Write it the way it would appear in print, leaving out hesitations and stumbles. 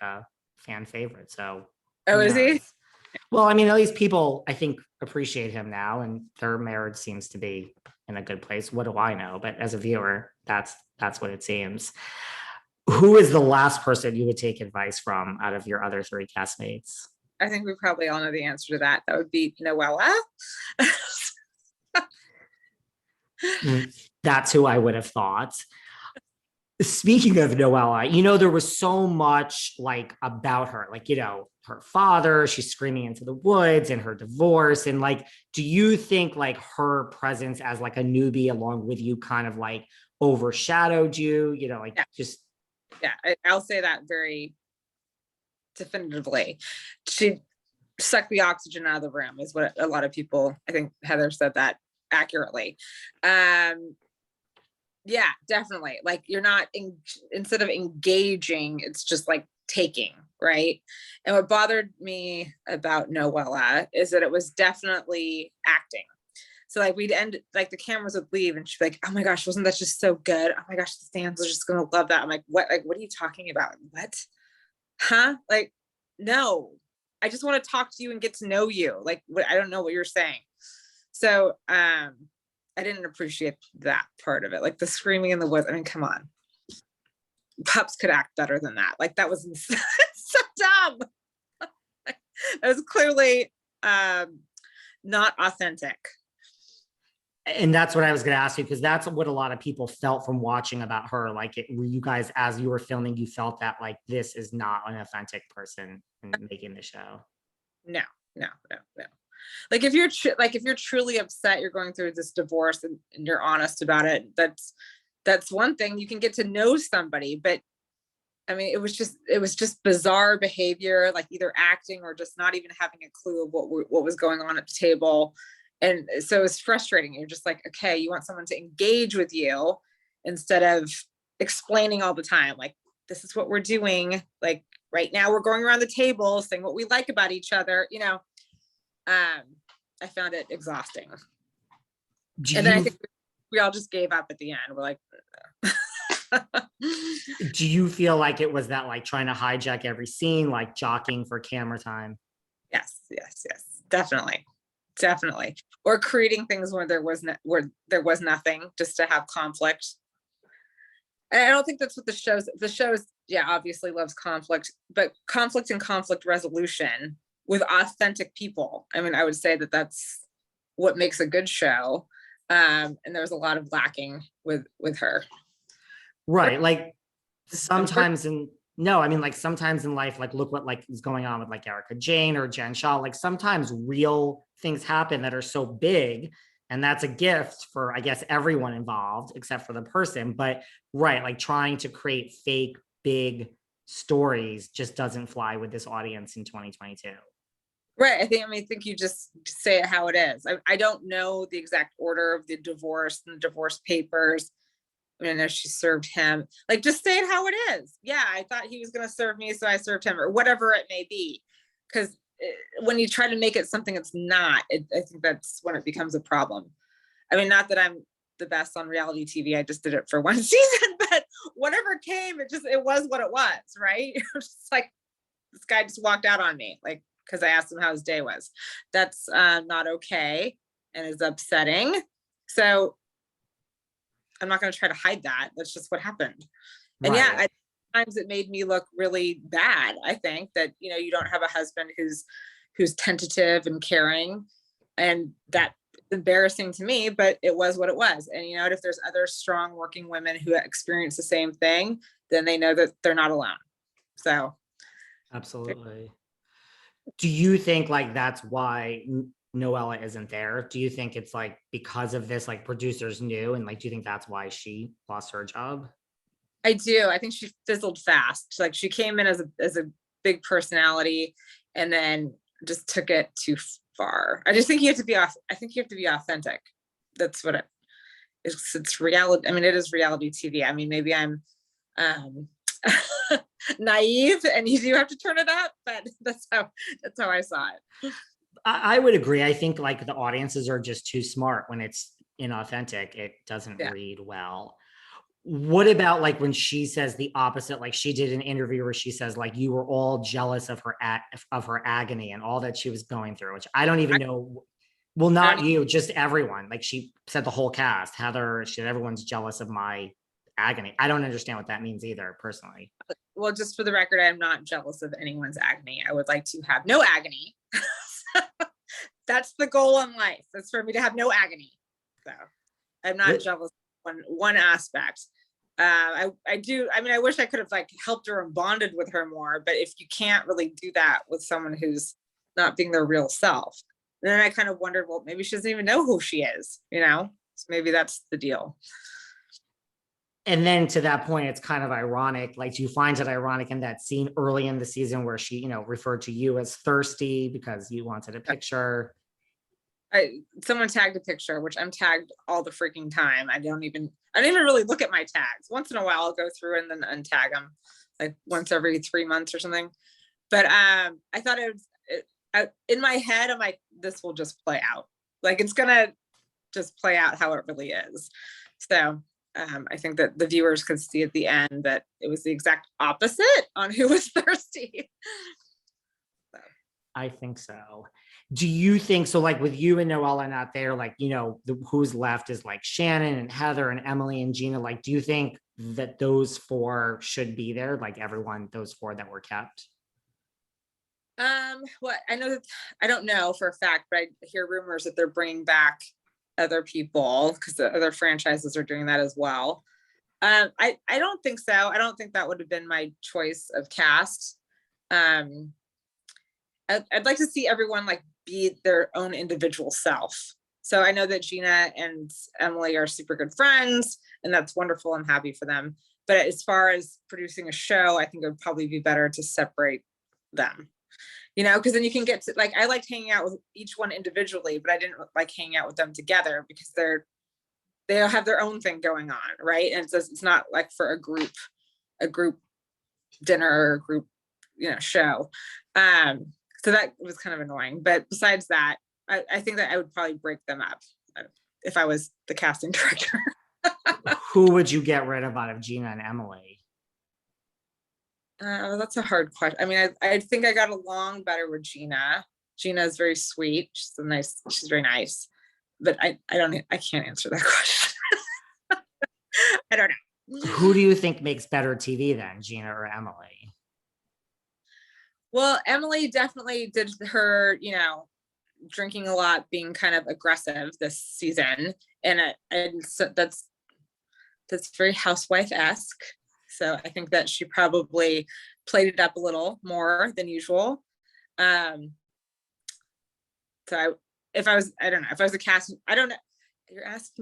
like a fan favorite. So Oh, is he? Well, I mean, at least people, I think, appreciate him now, and their marriage seems to be in a good place. What do I know? But as a viewer, that's what it seems. Who is the last person you would take advice from out of your other three castmates? I think we probably all know the answer to that. That would be Noella. That's who I would have thought. Speaking of Noella, there was so much like about her, like, her father, she's screaming into the woods, and her divorce. And like, do you think like her presence as like a newbie along with you kind of like overshadowed you, like just. Yeah, I'll say that very definitively. She sucked the oxygen out of the room is what a lot of people, I think Heather said that accurately. Yeah, definitely. Like you're not instead of engaging, it's just like taking, right? And what bothered me about Noella is that it was definitely acting. So like we'd end, like the cameras would leave and she'd be like, oh my gosh, wasn't that just so good? Oh my gosh, the fans are just gonna love that. I'm like, what? Like, what are you talking about? What? Huh? Like, no, I just want to talk to you and get to know you. Like, I don't know what you're saying. So I didn't appreciate that part of it. Like the screaming in the woods. I mean, come on. Pups could act better than that. Like that was so dumb. It was clearly not authentic. And that's what I was going to ask you, because that's what a lot of people felt from watching about her. Like, were you guys, as you were filming, you felt that like this is not an authentic person in making the show? No. Like if you're truly upset, you're going through this divorce and you're honest about it. That's one thing. You can get to know somebody, but I mean, it was just bizarre behavior, like either acting or just not even having a clue of what was going on at the table. And so it's frustrating. You're just like, okay, you want someone to engage with you instead of explaining all the time. Like, this is what we're doing. Like right now we're going around the table saying what we like about each other, I found it exhausting. And then I think we all just gave up at the end. We're like, do you feel like it was that like trying to hijack every scene, like jockeying for camera time? Yes, definitely. Or creating things where there was nothing, just to have conflict. And I don't think that's what the shows, yeah, obviously loves conflict, but conflict and conflict resolution with authentic people. I mean, I would say that that's what makes a good show. And there was a lot of lacking with her. Right. Like sometimes sometimes in life, like look what like is going on with like Erica Jane or Jen Shaw. Like sometimes real things happen that are so big, and that's a gift for, I guess, everyone involved except for the person. But right, like trying to create fake big stories just doesn't fly with this audience in 2022. Right. I think you just say it how it is. I don't know the exact order of the divorce and the divorce papers. I mean, I know she served him. Like, just say it how it is. Yeah, I thought he was going to serve me, so I served him, or whatever it may be. Because when you try to make it something it's not, I think that's when it becomes a problem. I mean, not that I'm the best on reality TV. I just did it for one season, but whatever came, it was what it was, right? It was just like, this guy just walked out on me, like, because I asked him how his day was. That's not okay and is upsetting. So I'm not going to try to hide that. That's just what happened. And right. Yeah, at times it made me look really bad. I think that, you don't have a husband who's tentative and caring, and that's embarrassing to me, but it was what it was. And if there's other strong working women who experience the same thing, then they know that they're not alone. So. Absolutely. Do you think like that's why Noella isn't there? Do you think it's like because of this, like producers knew, and like, do you think that's why she lost her job? I do. I think she fizzled fast. Like she came in as a big personality and then just took it too far. I just think you have to be off. I think you have to be authentic. That's what it's reality. I mean, it is reality TV. I mean, maybe I'm naive and you do have to turn it up, but that's how I saw it. I would agree. I think like the audiences are just too smart when it's inauthentic. It doesn't read well. What about like when she says the opposite? Like she did an interview where she says like you were all jealous of her agony and all that she was going through, which I don't even know. Well, I don't not you, just everyone. Like she said the whole cast, Heather, she said everyone's jealous of my agony. I don't understand what that means either, personally. well, just for the record, I'm not jealous of anyone's agony. I would like to have no agony. That's the goal in life. That's for me to have no agony. So I'm not jealous of one aspect. I do. I mean, I wish I could have like helped her and bonded with her more, but if you can't really do that with someone who's not being their real self, then I kind of wondered, well, maybe she doesn't even know who she is, you know? So maybe that's the deal. And then to that point, it's kind of ironic. Like, do you find it ironic in that scene early in the season where she, referred to you as thirsty because you wanted a picture? Someone tagged a picture, which I'm tagged all the freaking time. I don't even really look at my tags. Once in a while I'll go through and then untag them, like once every 3 months or something. But I thought in my head, I'm like, this will just play out. Like it's gonna just play out how it really is. So I think that the viewers could see at the end that it was the exact opposite on who was thirsty. So. I think so. Do you think so? Like with you and Noella not there, like, who's left is like Shannon and Heather and Emily and Gina. Like, do you think that those four should be there? Like everyone, those four that were kept? Well, I don't know for a fact, but I hear rumors that they're bringing back other people because the other franchises are doing that as well. I don't think so. I don't think that would have been my choice of cast. I'd like to see everyone like be their own individual self. So I know that Gina and Emily are super good friends, and that's wonderful. I'm happy for them. But as far as producing a show, I think it would probably be better to separate them. Because then you can get to, like, I liked hanging out with each one individually, but I didn't like hanging out with them together because they'll have their own thing going on, right? And it's not like for a group dinner or a group, show. So that was kind of annoying. But besides that, I think that I would probably break them up if I was the casting director. Who would you get rid of out of Gina and Emily? That's a hard question. I mean, I think I got along better with Gina. Gina is very sweet. She's very nice. But I can't answer that question. I don't know. Who do you think makes better TV then, Gina or Emily? Well, Emily definitely did her, drinking a lot, being kind of aggressive this season. And so that's very housewife-esque. So I think that she probably played it up a little more than usual. So if I was a cast, I don't know. You're asking